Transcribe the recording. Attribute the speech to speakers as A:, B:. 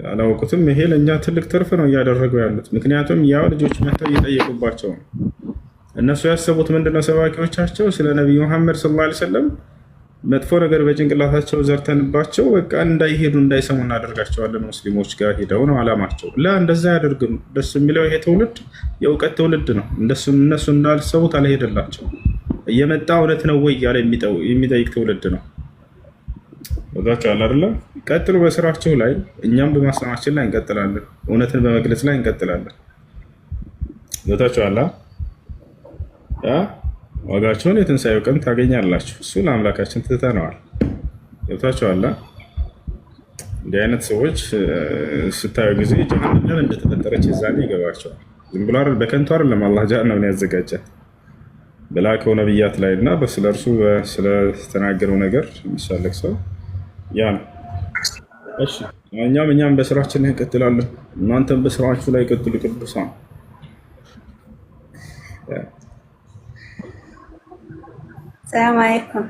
A: አላወቁትም። ይሄ ለእኛ ትልቅ ትርፍ ነው እያደረጉ ያሉት። ምክንያቱም ያው ልጆች መጥተው እየጠየቁባቸው ነው። እነሱ ያሰቡት ምንድነው? ሰባኪዎቻቸው ስለ ነቢዩ መሐመድ ሰለላሁ ዐለይሂ ወሰለም መጥፎ ነገር በጭንቅላታቸው ዘርተንባቸው በቃ እንዳይሄዱ እንዳይሰሙ እናደርጋቸዋለን ሙስሊሞች ጋር ሄደው ነው አላማቸው። እንደዛ አያደርግም። ደስ የሚለው ይሄ ትውልድ የእውቀት ትውልድ ነው። እነሱ እንዳልሰቡት አልሄደላቸው እየመጣ እውነት ነው ወይ እያለ የሚጠይቅ ትውልድ ነው። ወዳቸዋል አይደለ? ቀጥሉ በስራቸው ላይ፣ እኛም በማስተማራችን ላይ እንቀጥላለን። እውነትን በመግለጽ ላይ እንቀጥላለን። ወዳቸዋል ዋጋቸውን የትንሣኤው ቀን ታገኛላችሁ። እሱ ለአምላካችን ትተነዋል። ገብታችኋል? እንዲህ አይነት ሰዎች ስታዩ ጊዜ ጀሃነም እንደተፈጠረች የዛኔ ይገባቸዋል። ዝም ብሎ አይደል፣ በከንቱ አይደለም አላህ ጀሃነምን ያዘጋጃል በላከው ነብያት ላይ እና ስለ እርሱ ስለተናገረው ነገር የሚሳለቅ ሰው ያ ነው። እሺ እኛም በስራችን ላይ እንቀጥላለን። እናንተም በስራችሁ ላይ ቀጥሉ ቅዱሳን።
B: ሰላም አለይኩም።